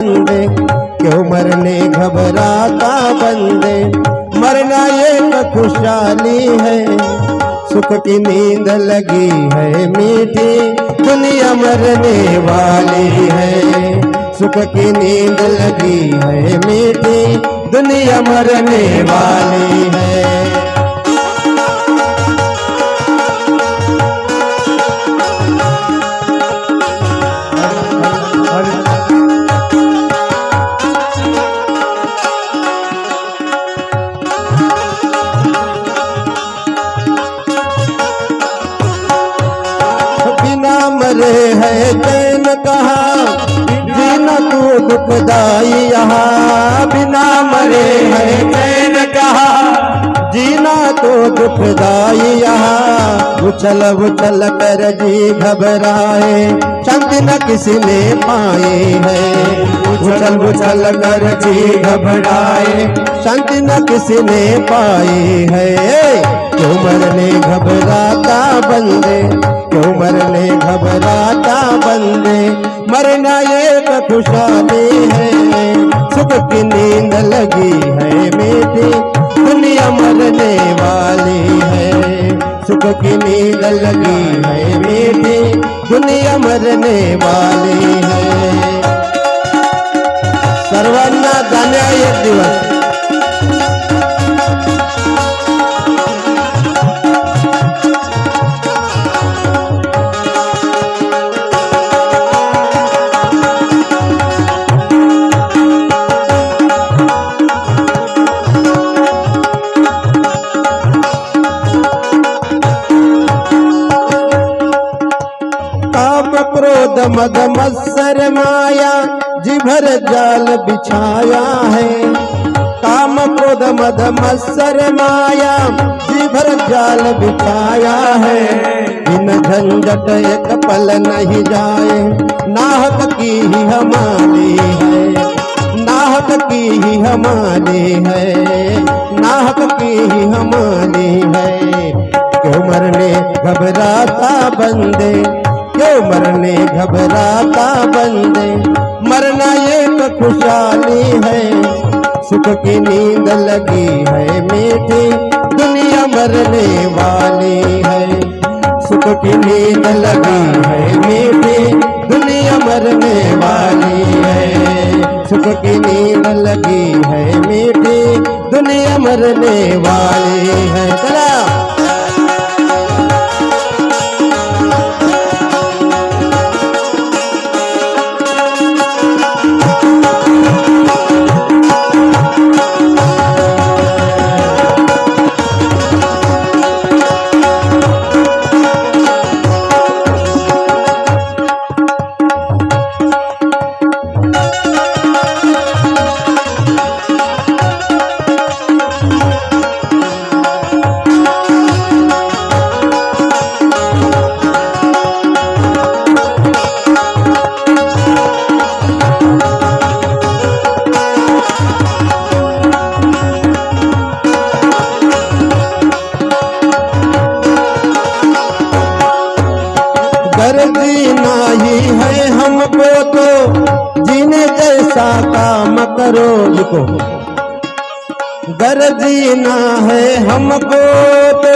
बंदे, क्यों मरने घबराता बंदे। मरना एक खुशहाली है, सुख की नींद लगी है मीठी, दुनिया मरने वाली है। सुख की नींद लगी है मीठी, दुनिया मरने वाली है। बिना मरे है चैन कहाँ, जीना तू दुखदाई यहाँ। बिना मरे है चैन कहाँ, जीना तो दुखदाई यहाँ। उछल उछल कर जी घबराए, शांति न किसी ने पाई है। उछल उछल कर जी घबराए, शांति न किसी ने पाई है। क्यों मरने घबराता बंदे, क्यों मरने घबराता बंदे। मरना एक खुशहाली है, सुख की नींद लगी है मीठी, दुनिया मरने वाली है। सुख की नींद लगी है मीठी, दुनिया मरने वाली है। सर्वांना जाण्या एक दिवस। काम क्रोध मद मत्सर माया, जी भर जाल बिछाया है। काम क्रोध मद मत्सर माया, जी भर जाल बिछाया है। इन झंझट एक पल नहीं जाए, नाहक की ही हमारी है। नाहक की ही हमारी है, नाहक की ही हमारी है। क्यों मरने घबराता बंदे, क्यों मरने घबराता बंदे। मरना एक खुशहाली है, सुख की नींद लगी है मीठी, दुनिया मरने वाली है। सुख की नींद लगी है मीठी, दुनिया मरने वाली है। सुख की नींद लगी है मीठी, दुनिया मरने वाली है। चला घर जीना ही है हमको तो, जीने जैसा काम करो। लिखो, घर जीना है हमको तो,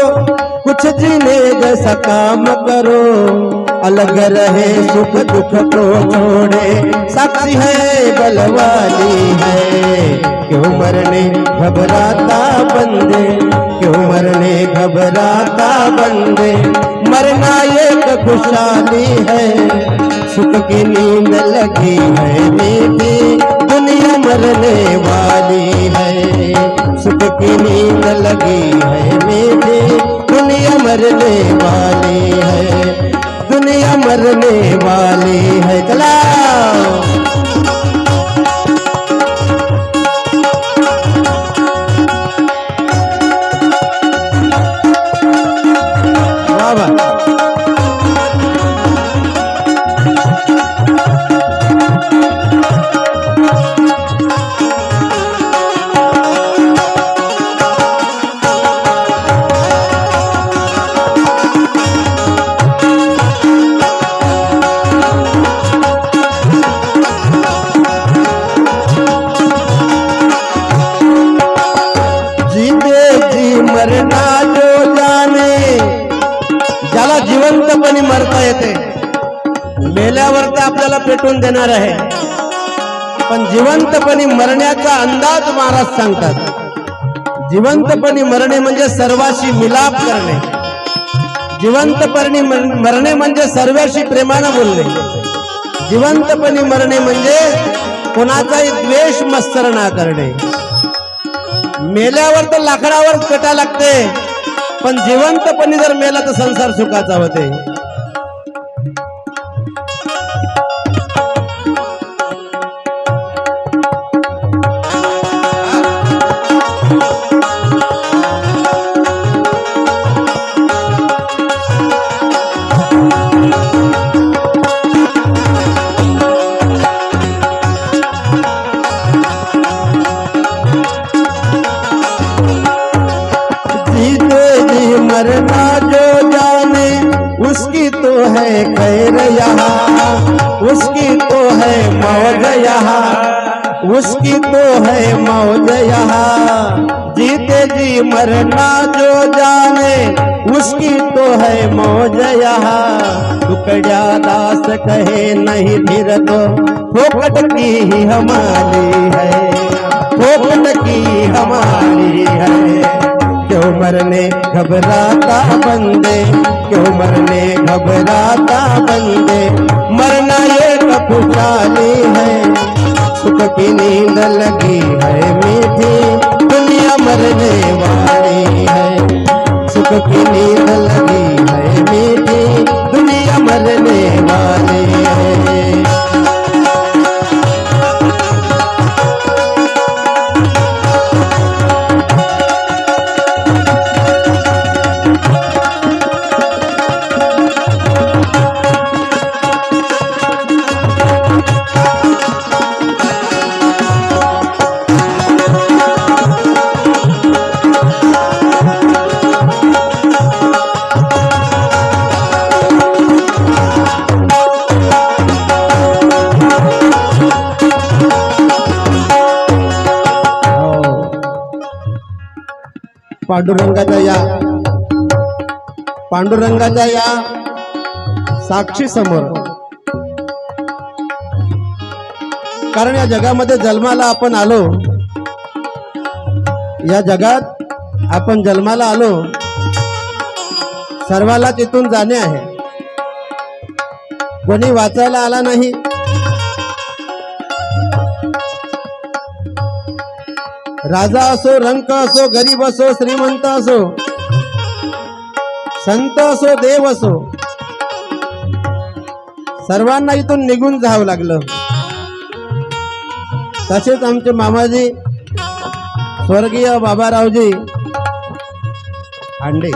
कुछ जीने जैसा काम करो। अलग रहे सुख दुख को छोड़े, साक्षी है बलवाली है। क्यों मरने घबराता बंदे, क्यों मरने घबराता बंदे। मरना एक खुशहाली है, सुख की नींद लगी है मीठी, दुनिया मरने वाली है। सुख की नींद लगी है मीठी, दुनिया मरने वाली है। दुनिया मरने वाली है। चला येते, मेल्यावर ते आपल्याला पेटून देणार आहे, पण जिवंतपणी मरण्याचा अंदाज महाराज सांगतात। जिवंतपणी मरणे म्हणजे सर्वाशी मिलाप करणे, जिवंतपणी मरणे म्हणजे सर्वाशी प्रेमानं बोलणे, जिवंतपणी मरणे म्हणजे कोणाचाही द्वेष मत्सर ना करणे। मेल्यावर तर लाकडावर कटा लागते, पण जिवंतपणी जर मेला तर संसार सुखाचा होते। मरना जो जाने उसकी तो है खैर यहाँ, उसकी तो है मौज यहाँ, उसकी तो है मौज यहाँ। जीते जी मरना जो जाने उसकी तो है मौज यहाँ। टुकड़ा दास कहे नहीं फिर तो फोकट की ही हमारी है, फोकट की हमारी है। क्यों मरने घबराता बंदे, क्यों मरने घबराता बंदे, मरना एक खुशहाली है। सुख की नींद लगी है मीठी, दुनिया मरने वाली है। सुख की नींद लगी है मीठी, दुनिया मरने वाली है। पांडुरंगाच्या या साक्षी समोर, कारण या जगामध्ये जन्माला आपण आलो, या जगात आपण जन्माला आलो, सर्वाला तिथून जाणे आहे। कोणी वाचायला आला नाही, राजा असो, रंक असो, गरीब असो, श्रीमंत असो, संत असो, देव असो, सर्वांना इथून निघून जावं लागलं। तसेच आमचे मामाजी स्वर्गीय बाबारावजी हांडे,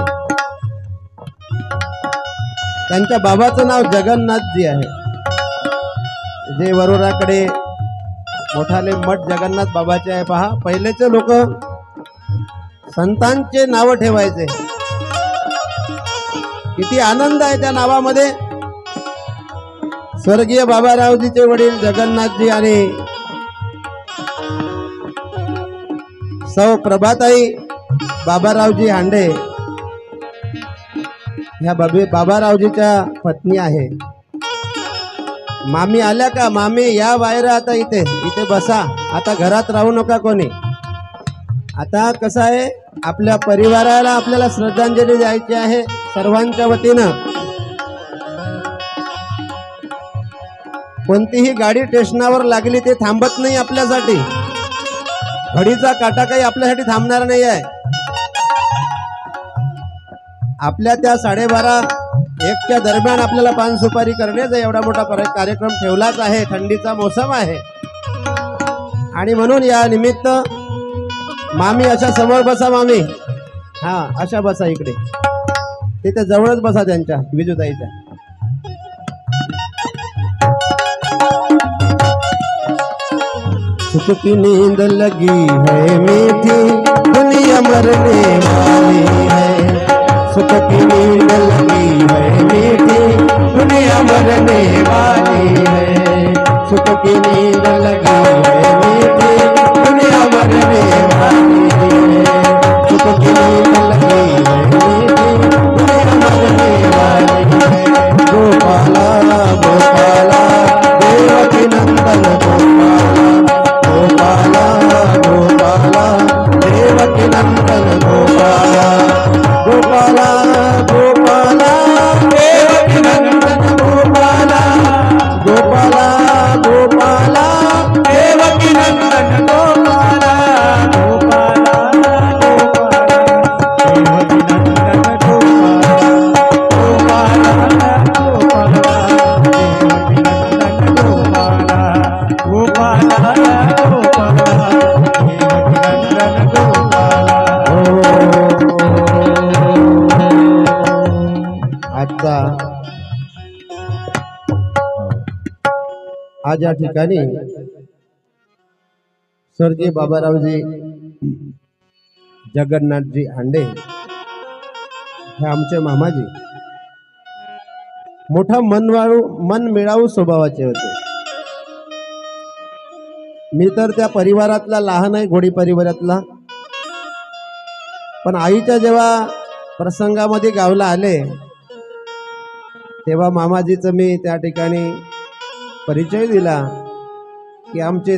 त्यांच्या बाबाचं नाव जगन्नाथजी आहे, जे वरोराकडे मोठाले मठ जगन्नाथ बाबाचे आहे। पहा, पहिलेचे लोक संतांचे नाव ठेवायचे, किती आनंद आहे त्या नावामध्ये। स्वर्गीय बाबारावजीचे वडील जगन्नाथजी आणि सौ प्रभाताई बाबारावजी हांडे ह्या बाबारावजीच्या पत्नी आहे। मामी आल्या का? मामी या बाहेर, आता इथे इथे बसा, आता घरात राहू नका कोणी। आता कसं आहे, आपल्या परिवाराला आपल्याला श्रद्धांजली द्यायची आहे सर्वांच्या वतीनं। कोणतीही गाडी स्टेशनावर लागली ते थांबत नाही आपल्यासाठी, घडीचा काटा काही आपल्यासाठी थांबणार नाही आहे। आपल्या त्या 12:30-1च्या दरम्यान आपल्याला पान सुपारी करण्याचा एवढा मोठा कार्यक्रम ठेवलाच आहे। थंडीचा मोसम आहे आणि म्हणून या निमित्त मामी अशा समोर बसा, मामी हा अशा बसा, इकडे तिथे जवळच बसा त्यांच्या विजूताईच्या। सुख की नींद लगी है मीठी, दुनिया मरने वाली है। सुख की नींद लगी है मीठी, दुनिया मरने वाली है। सुख की नींद लगी है मीठी, दुनिया मरने वाली है। सुख की नींद लगी है मीठी, दुनिया मरने वाली है। आज या ठिकाणी स्वर्गीय बाबारावजी जगन्नाथजी हांडे हे आमचे मामाजी मोठा मन मिळावू स्वभावाचे होते. मी तर त्या परिवारातला लहान आहे, घोडी परिवारातला, पण आईच्या जेव्हा प्रसंगामध्ये गावला आले तेव्हा मामाजीचं मी त्या ठिकाणी परिचय दिला की आमचे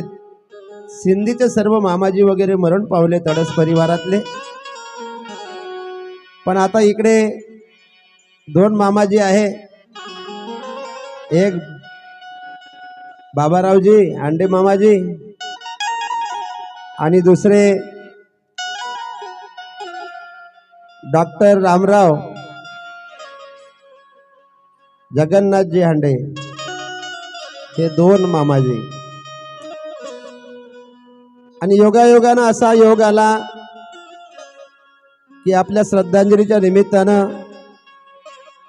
सिंधीचे सर्व मामाजी वगैरे मरण पावले तडस परिवारातले, पण आता इकडे दोन मामाजी आहे, एक बाबारावजी हांडे मामाजी आणि दुसरे डॉक्टर रामराव जगन्नाथजी हांडे, हे दोन मामाजी. आणि योगायोगानं असा योग आला की आपल्या श्रद्धांजलीच्या निमित्तानं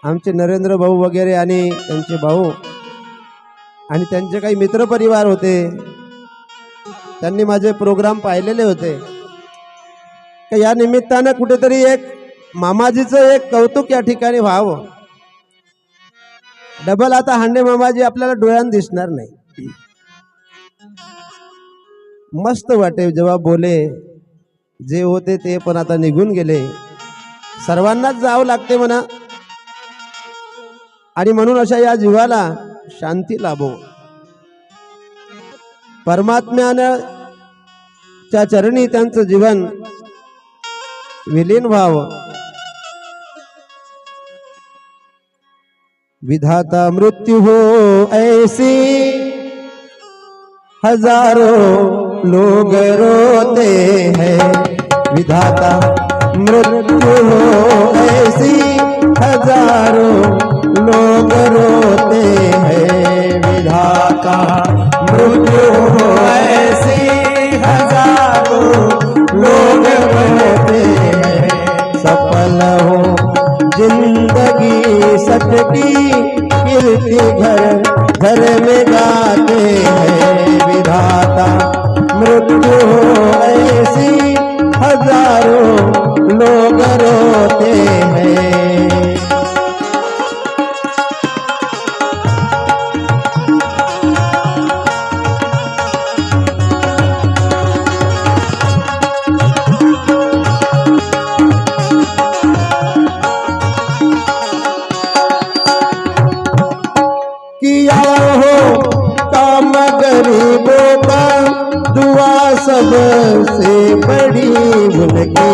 आमचे नरेंद्र भाऊ वगैरे आणि त्यांचे भाऊ आणि त्यांचे काही मित्रपरिवार होते, त्यांनी माझे प्रोग्राम पाहिलेले होते. या निमित्तानं कुठेतरी एक मामाजीचं एक कौतुक या ठिकाणी व्हावं. डबल आता हांडे मामाजी आपल्याला डोळ्यात दिसणार नाही. मस्त वाटे जेव्हा बोले, जे होते ते पण आता निघून गेले, सर्वांनाच जावं लागते म्हणा. आणि म्हणून अशा या जीवाला शांती लाभो, परमात्म्यानं च्या चरणी त्यांचं जीवन विलीन व्हावं. विधाता मृत्यु हो ऐसी हजारों लोग रोते हैं, विधाता मृत्यु हो ऐसी हजारों लोग रोते हैं, विधाता मृत्यु हो ऐसी हजारों लोग रोते हैं. सफल हो जिंदगी सचती कीर्ति घर घर में गाते हैं, विधाता मृत्यु हो ऐसी हजारों लोग रोते हैं. किया हो काम गरीबों का, दुआ सबसे बड़ी उनकी,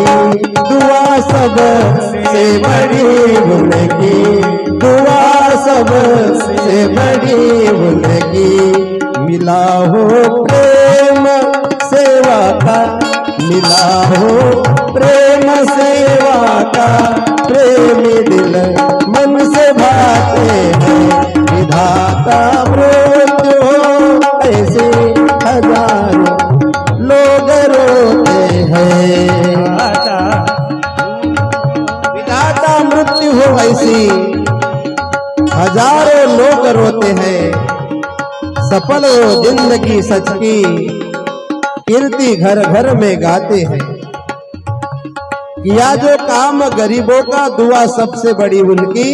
दुआ सबसे बड़ी उनकी, दुआ सबसे बड़ी उनकी. मिला हो प्रेम सेवा का, मिला हो प्रेम सेवा का, प्रेमी दिल मन से भाते हैं, विधाता मृत्यु हो ऐसे हजारों लोग रोते हैं. विधाता मृत्यु हो ऐसी हजारों लोग रोते हैं. सफल हो जिंदगी सच की कीर्ति घर घर में गाते हैं. किया जो काम गरीबों का, दुआ सबसे बड़ी उनकी,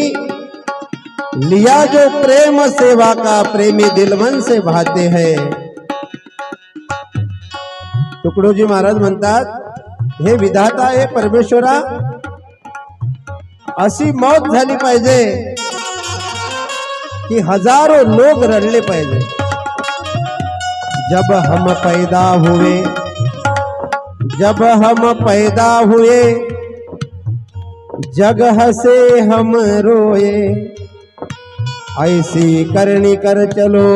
लिया जो प्रेम सेवा का, प्रेमी दिल मन से भाते हैं. तुकडोजी महाराज म्हणतात, हे विधाता, हे परमेश्वरा, अशी मौत झाली पाहिजे की हजारों लोग रडले पाहिजे. जब हम पैदा हुए, जब हम पैदा हुए, जग हंसे हम रोए, ऐसी करनी कर चलो,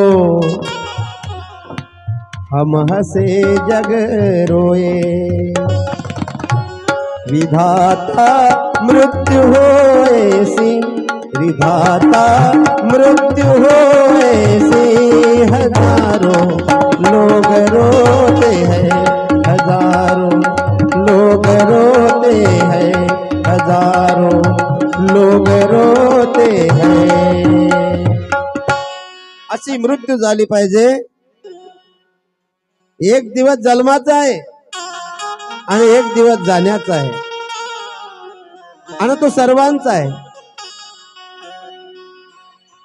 हम हंसे जग रोए. विधाता मृत्यु हो ऐसी, विधाता मृत्यु हो ऐसी हजारों लोग रोते हैं, हजारों लोग रोते हैं, हजारों लोग रोते हैं. अशी मृत्यू झाली पाहिजे. एक दिवस जन्माचा आहे आणि एक दिवस जाण्याचा आहे आणि तो सर्वांचा आहे.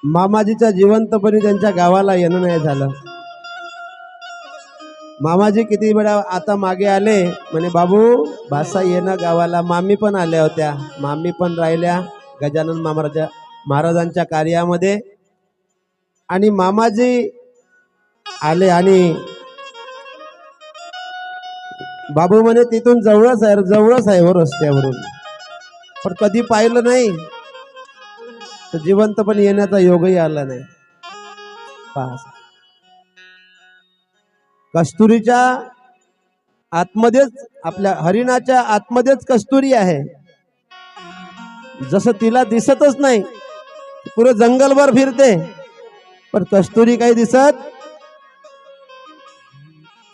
मामाजीच्या जिवंतपणी त्यांच्या गावाला येणं नाही झालं. मामाजी किती वेळा आता मागे आले म्हणे बाबू भाषा येणं गावाला. मामी पण आल्या होत्या, मामी पण राहिल्या गजानन महाराजांच्या कार्यामध्ये. आणि मामाजी आले आणि बाबू म्हणे तिथून जवळच आहे हो रस्त्यावरून, पण कधी पाहिलं नाही तर जिवंतपणे येण्याचा योगही आला नाही. कस्तुरीच्या आतमध्येच, आपल्या हरिणाच्या आतमध्येच कस्तुरी आहे. जसं तिला दिसतच नाही, पुरं जंगलभर फिरते, पण कस्तुरी काही दिसत.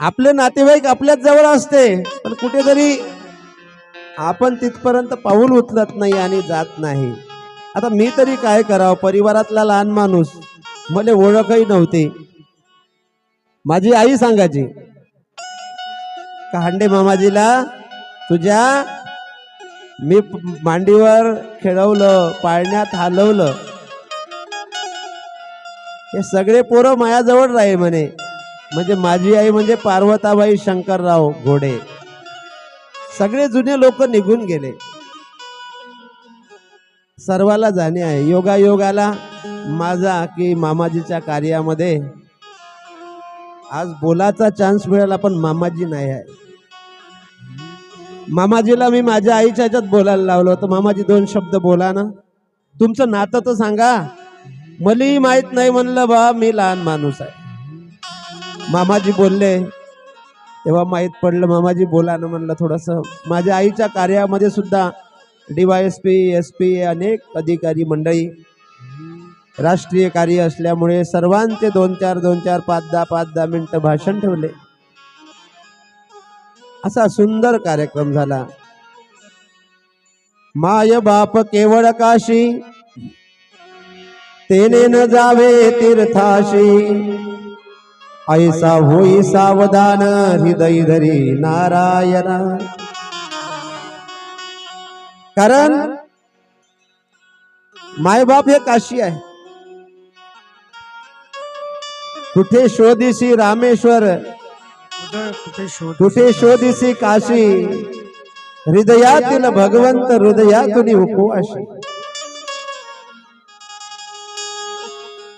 आपले नातेवाईक आपल्याच जवळ असते, पण कुठेतरी आपण तिथपर्यंत पाऊल उचलत नाही आणि जात नाही. आता मी तरी काय करावं, परिवारातला लहान माणूस, मला ओळखही नव्हती. माझी आई सांगायची का हांडे मामाजीला तुझ्या मी मांडीवर खेळवलं, पाळण्यात हलवलं, हे सगळे पोरं मायाजवळ राहील म्हणे. म्हणजे माझी आई म्हणजे पार्वताबाई शंकरराव घोडे. सगळे जुने लोक निघून गेले, सर्वाला जाणे आहे. योगायोगाला माझा की मामाजीच्या कार्यामध्ये आज बोलाचा चान्स मिळाला, पण मामाजी नाही आहे. मामाजीला मी माझ्या आईच्या ह्याच्यात बोलायला लावलं होतं. मामाजी 2 शब्द बोला ना, तुमचं नातं तर सांगा. मलाही माहित नाही म्हणलं बा, मी लहान माणूस आहे. मामाजी बोलले तेव्हा माहित पडलं. मामाजी बोला ना म्हणलं थोडंसं. माझ्या आईच्या कार्यामध्ये सुद्धा DYSP SP अनेक अधिकारी मंडळी, राष्ट्रीय कार्य असल्यामुळे सर्वांचे 2-4 5-10 मिनिटं भाषण ठेवले. असा सुंदर कार्यक्रम झाला. माय बाप केवळ काशी, तेने न जावे तीर्थाशी, ऐसा होई सावधान हृदय धरी नारायणा. कारण मायबाप हे काशी आहे. कुठे शोधिसी रामेश्वर, कुठे शोधिसी काशी, हृदयातील भगवंत हृदयातून उपवाशी.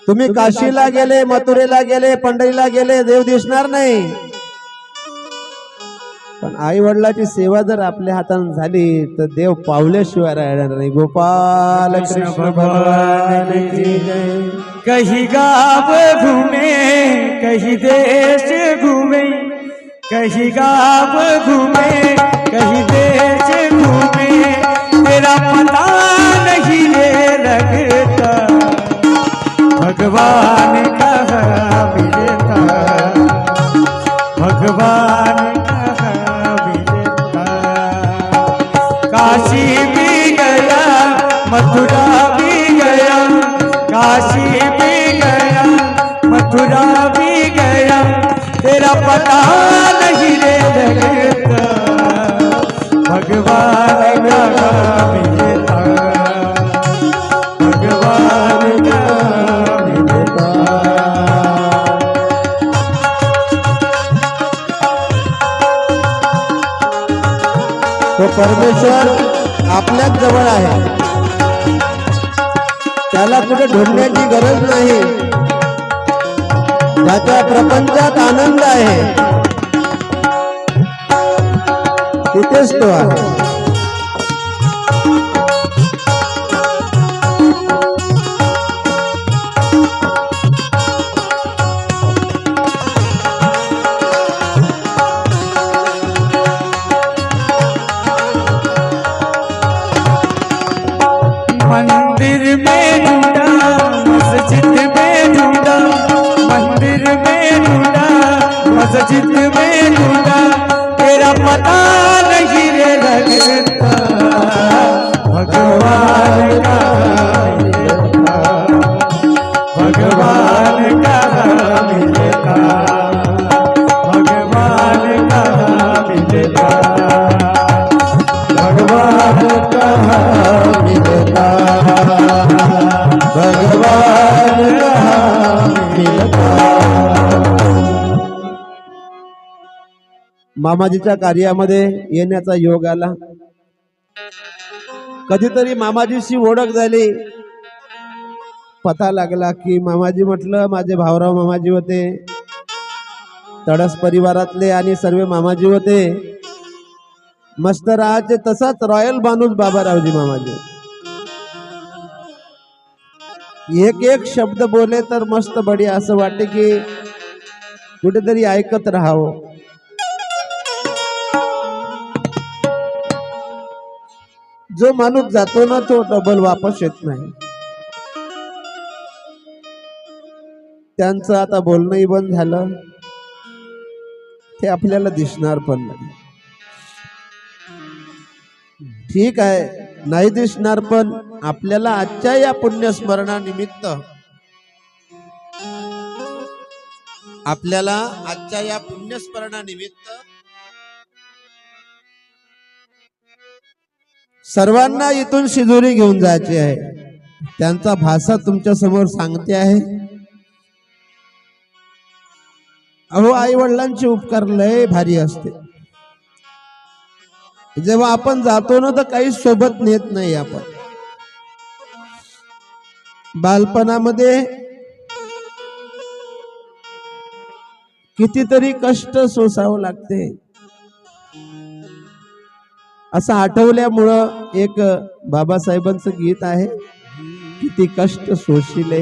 तुम्ही काशीला गेले, मथुरेला गेले, पंढरीला गेले, देव दिसणार नाही. पण आई वडिलाची सेवा जर आपल्या हाताने झाली तर देव पावल्याशिवाय राहणार नाही. गोपाल कृष्ण भगवान की जय. कहीं गाँव घूमे, कहीं देश घूमे, कहीं गाँव घूमे, कहीं देश घूमे, तेरा पता नहीं रे लगता, भगवान कहाँ मिलता, भगवान कहाँ मिलता. काशी भी गया, मथुरा भी गया, काशी भी गया, मथुरा भी गया, तेरा पता नहीं रे लगता, भगवान कहाँ मिलता, भगवान कहाँ मिलता. तो परमेश्वर आपल्याच जवळ आहे, त्याला कुठे ढूंढण्याची गरज नाही. ज्याच्या प्रपंचात आनंद आहे तिथेच तो आहे. मंदिर में ढूंढा, मस्जिद में ढूंढा, मंदिर में ढूंढा, मस्जिद में ढूंढा, तेरा पता नहीं रे लगता, भगवान कहाँ मिलता, भगवान कहाँ मामाजीच्या कार्यामध्ये येण्याचा योग आला. कधीतरी मामाजीशी ओळख झाली, पता लागला की मामाजी म्हटलं माझे भाऊराव मामाजी होते, तडस परिवारातले आणि सर्व मामाजी होते. मस्त राहायचे तसाच रॉयल माणूस बाबारावजी मामाजी. एक एक शब्द बोले तर मस्त बढिया, असं वाटते की कुठेतरी ऐकत राहावं. जो माणूस जातो ना तो डबल वापस येत नाही. त्यांचं आता बोलणंही बंद झालं, ते आपल्याला दिसणार पण नाही. ठीक आहे, नाही दिसणार, पण आपल्याला आजच्या या पुण्यस्मरणानिमित्त सर्वांना इथून शिदोरी घेऊन जायची आहे. त्यांचा भाषा तुमच्या समोर सांगते आहे. अहो, आई वडिलांचे उपकार लय भारी असते. जेव्हा आपण जातो ना तर काही सोबत नेत नाही. आपण बालपणामध्ये कितीतरी कष्ट सोसावं लागते. असं आठवल्यामुळं एक बाबासाहेबांचं गीत आहे, किती कष्ट सोशिले